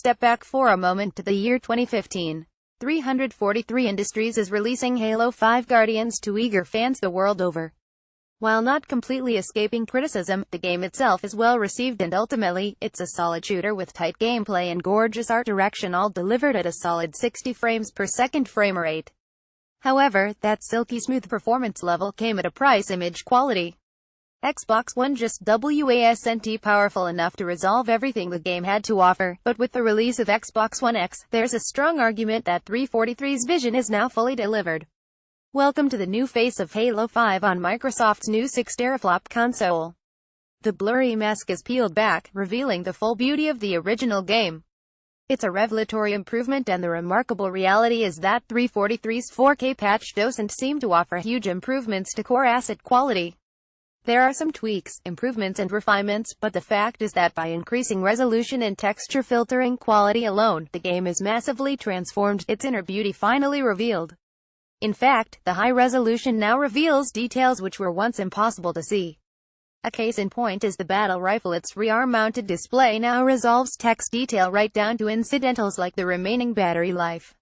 step back for a moment to the year 2015. 343 Industries is releasing Halo 5 Guardians to eager fans the world over. While not completely escaping criticism, the game itself is well received and ultimately, it's a solid shooter with tight gameplay and gorgeous art direction, all delivered at a solid 60 frames per second frame rate. However, that silky smooth performance level came at a price. Image quality. Xbox One just wasn't powerful enough to resolve everything the game had to offer, but with the release of Xbox One X, there's a strong argument that 343's vision is now fully delivered. Welcome to the new face of Halo 5 on Microsoft's new 6-teraflop console. The blurry mask is peeled back, revealing the full beauty of the original game. It's a revelatory improvement, and the remarkable reality is that 343's 4K patch doesn't seem to offer huge improvements to core asset quality. There are some tweaks, improvements and refinements, but the fact is that by increasing resolution and texture filtering quality alone, the game is massively transformed, its inner beauty finally revealed. In fact, the high resolution now reveals details which were once impossible to see. A case in point is the battle rifle. Its rear-mounted display now resolves text detail right down to incidentals like the remaining battery life.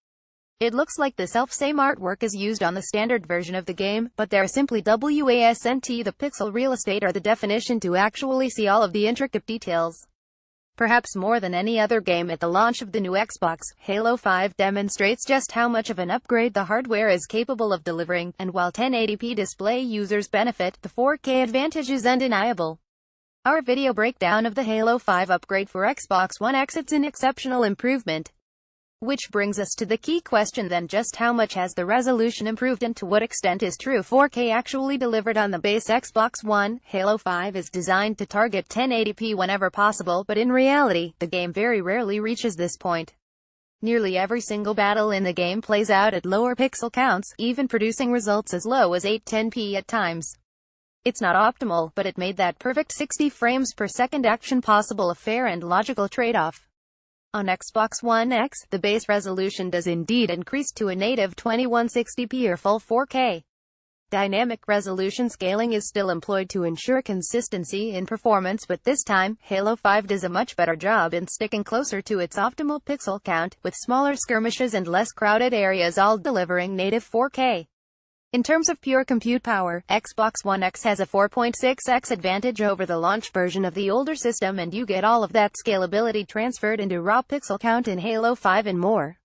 It looks like the self-same artwork is used on the standard version of the game, but there simply wasn't the pixel real estate or the definition to actually see all of the intricate details. Perhaps more than any other game at the launch of the new Xbox, Halo 5 demonstrates just how much of an upgrade the hardware is capable of delivering, and while 1080p display users benefit, the 4K advantage is undeniable. Our video breakdown of the Halo 5 upgrade for Xbox One X. It's an exceptional improvement. Which brings us to the key question then: just how much has the resolution improved, and to what extent is true 4K actually delivered on the base Xbox One? Halo 5 is designed to target 1080p whenever possible, but in reality, the game very rarely reaches this point. Nearly every single battle in the game plays out at lower pixel counts, even producing results as low as 810p at times. It's not optimal, but it made that perfect 60 frames per second action possible, a fair and logical trade-off. On Xbox One X, the base resolution does indeed increase to a native 2160p or full 4K. Dynamic resolution scaling is still employed to ensure consistency in performance, but this time, Halo 5 does a much better job in sticking closer to its optimal pixel count, with smaller skirmishes and less crowded areas all delivering native 4K. In terms of pure compute power, Xbox One X has a 4.6x advantage over the launch version of the older system, and you get all of that scalability transferred into raw pixel count in Halo 5 and more.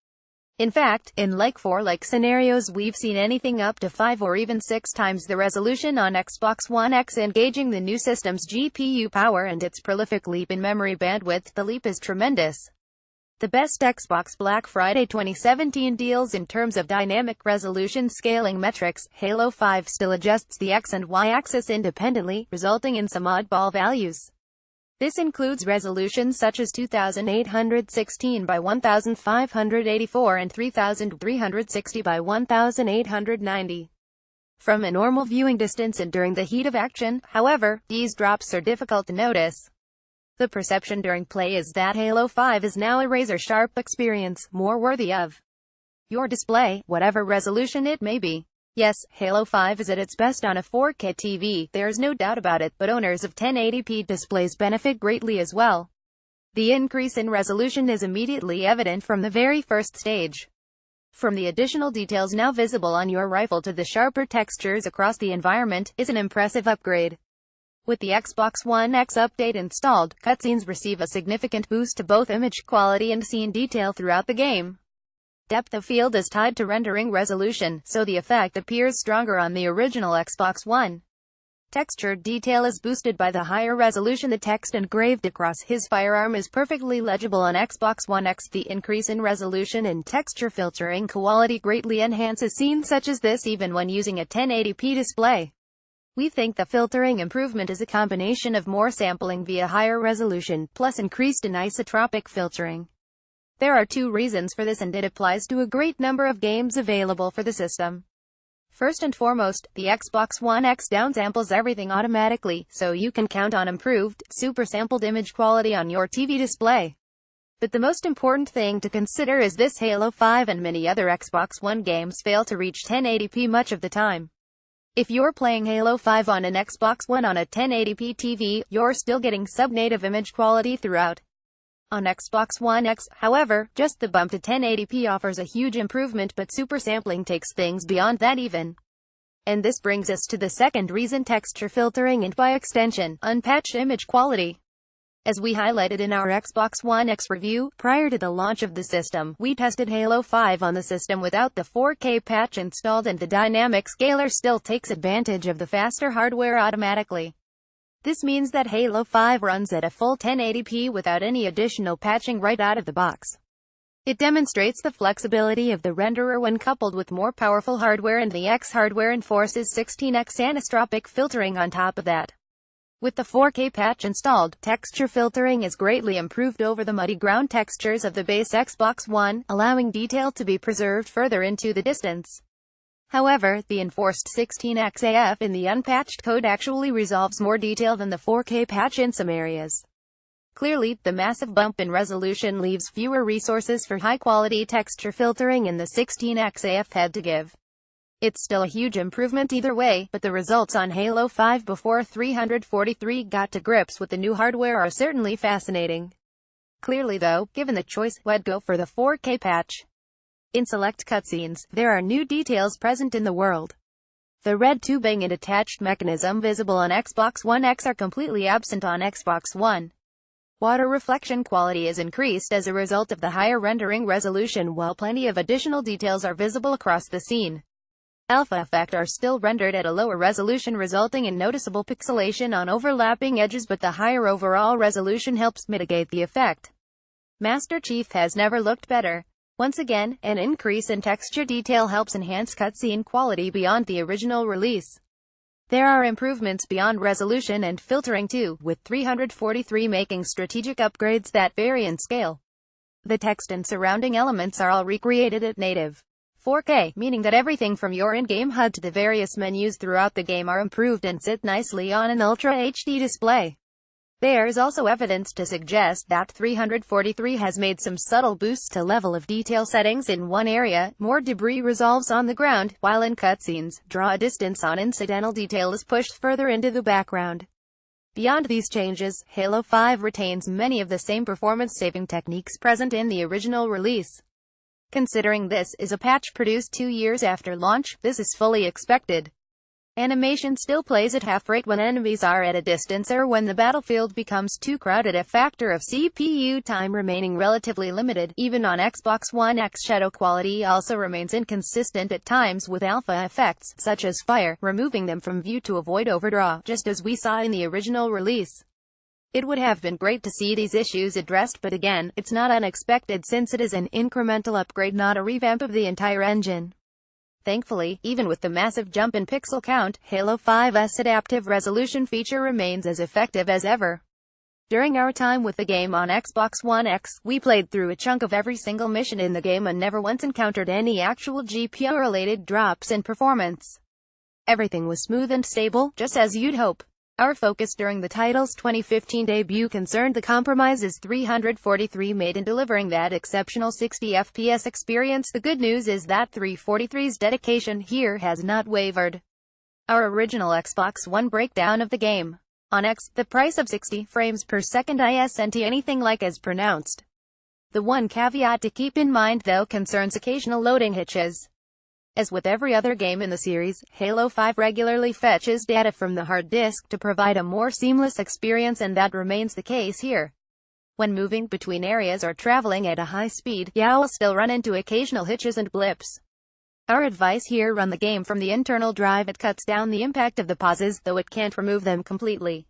In fact, in like-for-like scenarios, we've seen anything up to 5 or even 6 times the resolution on Xbox One X, engaging the new system's GPU power and its prolific leap in memory bandwidth. The leap is tremendous. The best Xbox Black Friday 2017 deals in terms of dynamic resolution scaling metrics. Halo 5 still adjusts the X and Y axis independently, resulting in some oddball values. This includes resolutions such as 2816 by 1584 and 3360 by 1890. From a normal viewing distance and during the heat of action, however, these drops are difficult to notice. The perception during play is that Halo 5 is now a razor-sharp experience, more worthy of your display, whatever resolution it may be. Yes, Halo 5 is at its best on a 4K TV, there's no doubt about it, but owners of 1080p displays benefit greatly as well. The increase in resolution is immediately evident from the very first stage. From the additional details now visible on your rifle to the sharper textures across the environment, is an impressive upgrade. With the Xbox One X update installed, cutscenes receive a significant boost to both image quality and scene detail throughout the game. Depth of field is tied to rendering resolution, so the effect appears stronger on the original Xbox One. Textured detail is boosted by the higher resolution. The text engraved across his firearm is perfectly legible on Xbox One X. The increase in resolution and texture filtering quality greatly enhances scenes such as this even when using a 1080p display. We think the filtering improvement is a combination of more sampling via higher resolution, plus increased anisotropic filtering. There are 2 reasons for this, and it applies to a great number of games available for the system. First and foremost, the Xbox One X downsamples everything automatically, so you can count on improved, super-sampled image quality on your TV display. But the most important thing to consider is this: Halo 5 and many other Xbox One games fail to reach 1080p much of the time. If you're playing Halo 5 on an Xbox One on a 1080p TV, you're still getting sub-native image quality throughout. On Xbox One X, however, just the bump to 1080p offers a huge improvement, but super sampling takes things beyond that even. And this brings us to the second reason: texture filtering and, by extension, unpatched image quality. As we highlighted in our Xbox One X review, prior to the launch of the system, we tested Halo 5 on the system without the 4K patch installed, and the dynamic scaler still takes advantage of the faster hardware automatically. This means that Halo 5 runs at a full 1080p without any additional patching right out of the box. It demonstrates the flexibility of the renderer when coupled with more powerful hardware, and the X hardware enforces 16x anisotropic filtering on top of that. With the 4K patch installed, texture filtering is greatly improved over the muddy ground textures of the base Xbox One, allowing detail to be preserved further into the distance. However, the enforced 16x AF in the unpatched code actually resolves more detail than the 4K patch in some areas. Clearly, the massive bump in resolution leaves fewer resources for high-quality texture filtering in the 16x AF had to give. It's still a huge improvement either way, but the results on Halo 5 before 343 got to grips with the new hardware are certainly fascinating. Clearly though, given the choice, we'd go for the 4K patch. In select cutscenes, there are new details present in the world. The red tubing and attached mechanism visible on Xbox One X are completely absent on Xbox One. Water reflection quality is increased as a result of the higher rendering resolution, while plenty of additional details are visible across the scene. Alpha effects are still rendered at a lower resolution, resulting in noticeable pixelation on overlapping edges, but the higher overall resolution helps mitigate the effect. Master Chief has never looked better. Once again, an increase in texture detail helps enhance cutscene quality beyond the original release. There are improvements beyond resolution and filtering too, with 343 making strategic upgrades that vary in scale. The text and surrounding elements are all recreated at native 4K, meaning that everything from your in-game HUD to the various menus throughout the game are improved and sit nicely on an Ultra HD display. There is also evidence to suggest that 343 has made some subtle boosts to level of detail settings. In one area, more debris resolves on the ground, while in cutscenes, draw a distance on incidental detail is pushed further into the background. Beyond these changes, Halo 5 retains many of the same performance-saving techniques present in the original release. Considering this is a patch produced 2 years after launch, this is fully expected. Animation still plays at half rate when enemies are at a distance or when the battlefield becomes too crowded, a factor of CPU time remaining relatively limited. Even on Xbox One X, shadow quality also remains inconsistent at times, with alpha effects, such as fire, removing them from view to avoid overdraw, just as we saw in the original release. It would have been great to see these issues addressed, but again, it's not unexpected since it is an incremental upgrade, not a revamp of the entire engine. Thankfully, even with the massive jump in pixel count, Halo 5's adaptive resolution feature remains as effective as ever. During our time with the game on Xbox One X, we played through a chunk of every single mission in the game and never once encountered any actual GPU-related drops in performance. Everything was smooth and stable, just as you'd hope. Our focus during the title's 2015 debut concerned the compromises 343 made in delivering that exceptional 60 FPS experience. The good news is that 343's dedication here has not wavered. Our original Xbox One breakdown of the game. On X, the price of 60 frames per second isn't anything like as pronounced. The one caveat to keep in mind though concerns occasional loading hitches. As with every other game in the series, Halo 5 regularly fetches data from the hard disk to provide a more seamless experience, and that remains the case here. When moving between areas or traveling at a high speed, you'll still run into occasional hitches and blips. Our advice here: run the game from the internal drive. It cuts down the impact of the pauses, though it can't remove them completely.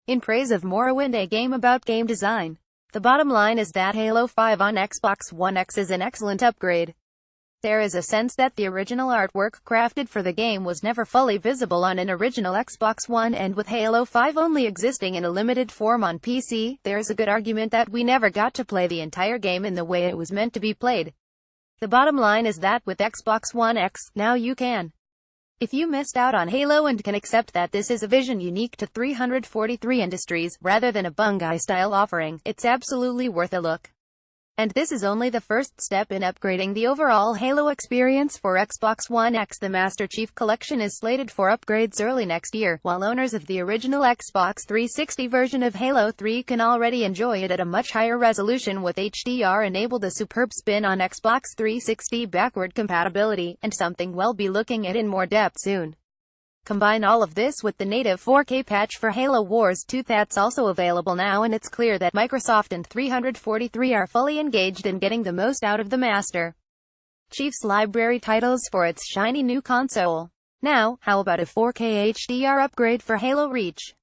In praise of Morrowind, a game about game design. The bottom line is that Halo 5 on Xbox One X is an excellent upgrade. There is a sense that the original artwork crafted for the game was never fully visible on an original Xbox One, and with Halo 5 only existing in a limited form on PC, there's a good argument that we never got to play the entire game in the way it was meant to be played. The bottom line is that with Xbox One X, now you can. If you missed out on Halo and can accept that this is a vision unique to 343 Industries, rather than a Bungie-style offering, it's absolutely worth a look. And this is only the first step in upgrading the overall Halo experience for Xbox One X. The Master Chief Collection is slated for upgrades early next year, while owners of the original Xbox 360 version of Halo 3 can already enjoy it at a much higher resolution with HDR-enabled, a superb spin on Xbox 360 backward compatibility, and something we'll be looking at in more depth soon. Combine all of this with the native 4K patch for Halo Wars 2 that's also available now, and it's clear that Microsoft and 343 are fully engaged in getting the most out of the Master Chief's library titles for its shiny new console. Now, how about a 4K HDR upgrade for Halo Reach?